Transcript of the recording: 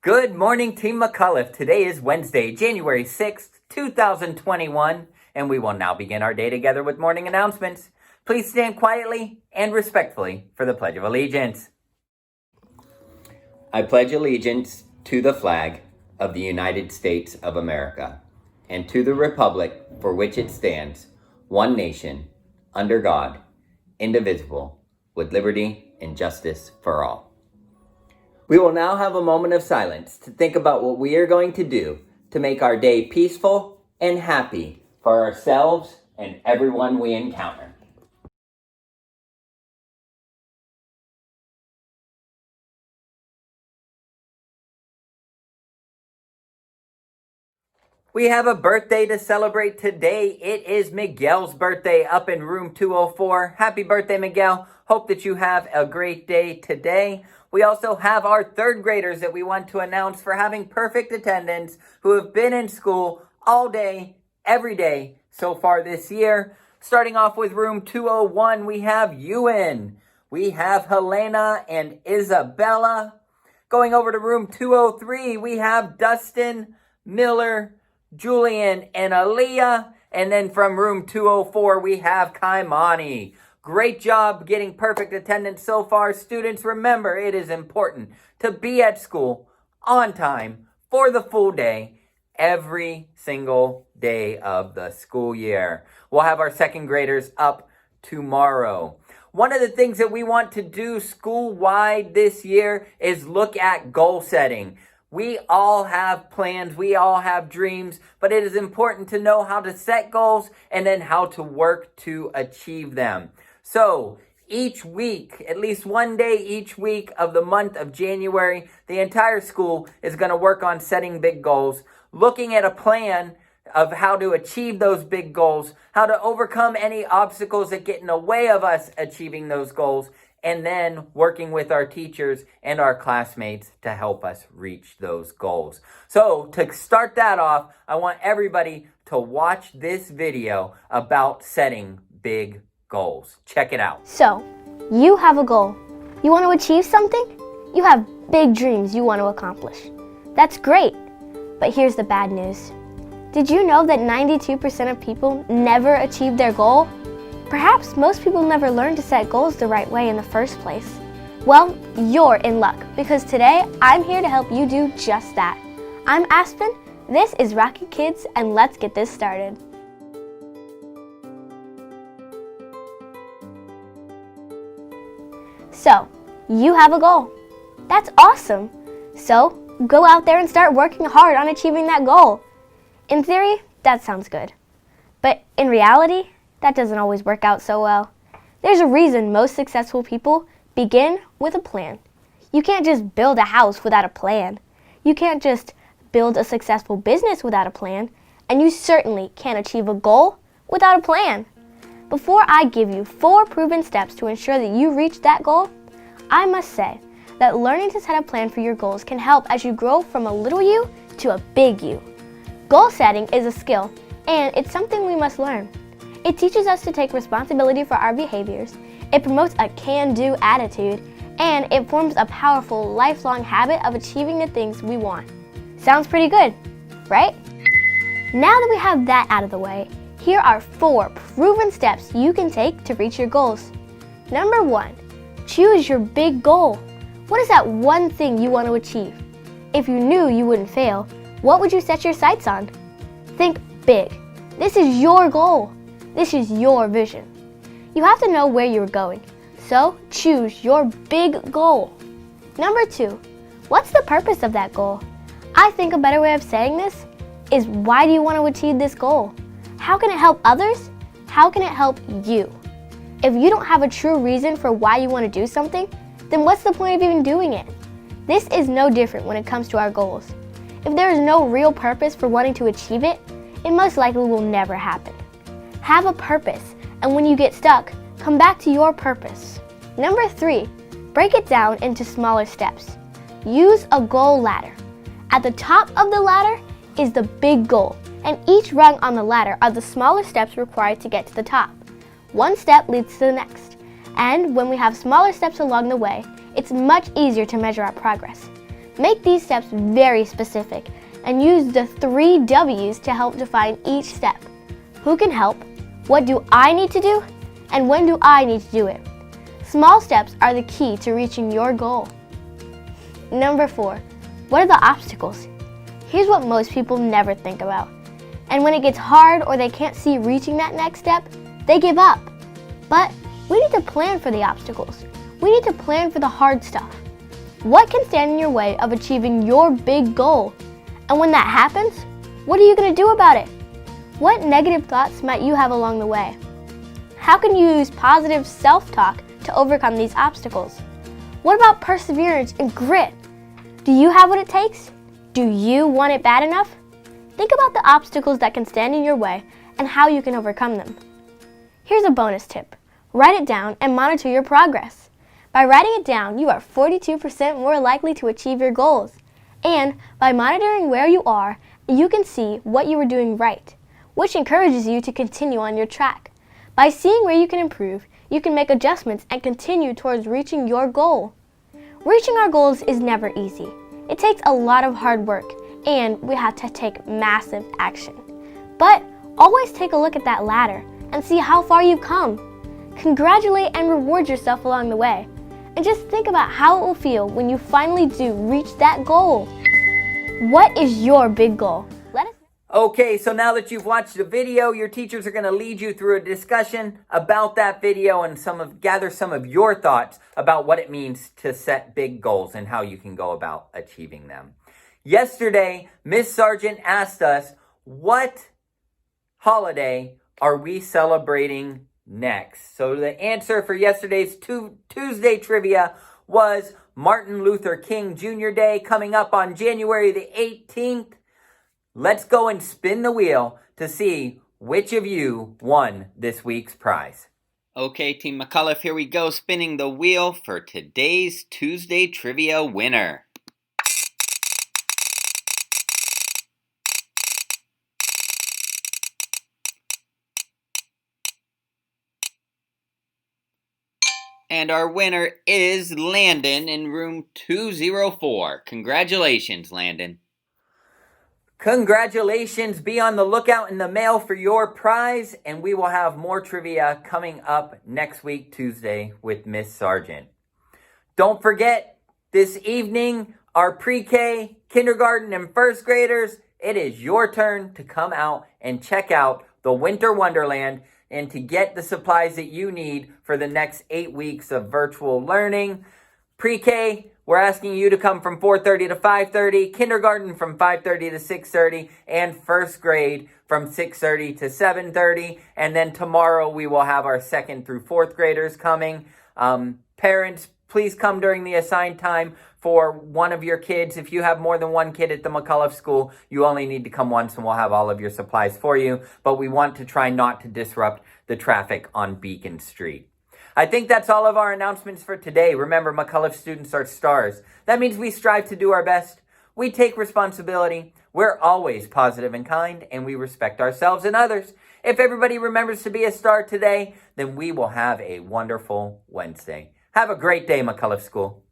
Good morning, Team McAuliffe. Today is Wednesday, January 6th, 2021, and we will now begin our day together with morning announcements. Please stand quietly and respectfully for the Pledge of Allegiance. I pledge allegiance to the flag of the United States of America and to the republic for which it stands, one nation, under God, indivisible, with liberty and justice for all. We will now have a moment of silence to think about what we are going to do to make our day peaceful and happy for ourselves and everyone we encounter. We have a birthday to celebrate today. It is Miguel's birthday up in room 204. Happy birthday, Miguel. Hope that you have a great day today. We also have our third graders that we want to announce for having perfect attendance who have been in school all day, every day so far this year. Starting off with room 201, we have Ewan. We have Helena and Isabella. Going over to room 203, we have Dustin, Miller, Julian, and Aaliyah. And then from room 204, we have Kaimani. Great job getting perfect attendance so far, students. Remember, it is important to be at school on time for the full day every single day of the school year. We'll have our second graders up tomorrow. One of the things that we want to do school-wide this year is look at goal setting. We all have plans, we all have dreams, but it is important to know how to set goals and then how to work to achieve them. So each week, at least one day each week of the month of January, the entire school is going to work on setting big goals, looking at a plan of how to achieve those big goals, how to overcome any obstacles that get in the way of us achieving those goals, and then working with our teachers and our classmates to help us reach those goals. So to start that off, I want everybody to watch this video about setting big goals. Check it out. So, you have a goal. You want to achieve something? You have big dreams you want to accomplish. That's great, but here's the bad news. Did you know that 92% of people never achieve their goal? Perhaps most people never learn to set goals the right way in the first place. Well, you're in luck, because today I'm here to help you do just that. I'm Aspen, this is Rocky Kids, and let's get this started. So, you have a goal. That's awesome. So, go out there and start working hard on achieving that goal. In theory, that sounds good. But in reality, that doesn't always work out so well. There's a reason most successful people begin with a plan. You can't just build a house without a plan. You can't just build a successful business without a plan. And you certainly can't achieve a goal without a plan. Before I give you 4 proven steps to ensure that you reach that goal, I must say that learning to set a plan for your goals can help as you grow from a little you to a big you. Goal setting is a skill, and it's something we must learn. It teaches us to take responsibility for our behaviors, it promotes a can-do attitude, and it forms a powerful lifelong habit of achieving the things we want. Sounds pretty good, right? Now that we have that out of the way, here are 4 proven steps you can take to reach your goals. Number 1, choose your big goal. What is that one thing you want to achieve? If you knew you wouldn't fail, what would you set your sights on? Think big. This is your goal. This is your vision. You have to know where you're going, so choose your big goal. Number 2, what's the purpose of that goal? I think a better way of saying this is, why do you want to achieve this goal? How can it help others? How can it help you? If you don't have a true reason for why you want to do something, then what's the point of even doing it? This is no different when it comes to our goals. If there is no real purpose for wanting to achieve it, it most likely will never happen. Have a purpose, and when you get stuck, come back to your purpose. Number 3, break it down into smaller steps. Use a goal ladder. At the top of the ladder is the big goal, and each rung on the ladder are the smaller steps required to get to the top. One step leads to the next, and when we have smaller steps along the way, it's much easier to measure our progress. Make these steps very specific and use the 3 W's to help define each step. Who can help? What do I need to do? And when do I need to do it? Small steps are the key to reaching your goal. Number 4, what are the obstacles? Here's what most people never think about. And when it gets hard or they can't see reaching that next step, they give up. But we need to plan for the obstacles. We need to plan for the hard stuff. What can stand in your way of achieving your big goal? And when that happens, what are you going to do about it? What negative thoughts might you have along the way? How can you use positive self-talk to overcome these obstacles? What about perseverance and grit? Do you have what it takes? Do you want it bad enough? Think about the obstacles that can stand in your way and how you can overcome them. Here's a bonus tip. Write it down and monitor your progress. By writing it down, you are 42% more likely to achieve your goals. And by monitoring where you are, you can see what you are doing right, which encourages you to continue on your track. By seeing where you can improve, you can make adjustments and continue towards reaching your goal. Reaching our goals is never easy. It takes a lot of hard work, and we have to take massive action. But always take a look at that ladder and see how far you've come. Congratulate and reward yourself along the way. And just think about how it will feel when you finally do reach that goal. What is your big goal? Let us know. Okay, so now that you've watched the video, your teachers are going to lead you through a discussion about that video and gather some of your thoughts about what it means to set big goals and how you can go about achieving them. Yesterday, Miss Sargent asked us, what holiday are we celebrating next? So the answer for yesterday's Tuesday trivia was Martin Luther King Jr. Day, coming up on January the 18th. Let's go and spin the wheel to see which of you won this week's prize. Okay, Team McAuliffe, here we go, spinning the wheel for today's Tuesday trivia winner. And our winner is Landon in room 204. Congratulations, Landon. Congratulations. Be on the lookout in the mail for your prize, and we will have more trivia coming up next week, Tuesday, with Miss Sargent. Don't forget, this evening, our pre-K, kindergarten, and first graders, it is your turn to come out and check out the Winter Wonderland and to get the supplies that you need for the next 8 weeks of virtual learning. Pre-K, we're asking you to come from 4:30 to 5:30, kindergarten from 5:30 to 6:30, and first grade from 6:30 to 7:30. And then tomorrow we will have our 2nd through 4th graders coming. Parents, please come during the assigned time for one of your kids. If you have more than one kid at the McAuliffe School, you only need to come once and we'll have all of your supplies for you. But we want to try not to disrupt the traffic on Beacon Street. I think that's all of our announcements for today. Remember, McAuliffe students are stars. That means we strive to do our best. We take responsibility. We're always positive and kind, and we respect ourselves and others. If everybody remembers to be a star today, then we will have a wonderful Wednesday. Have a great day, McAuliffe School.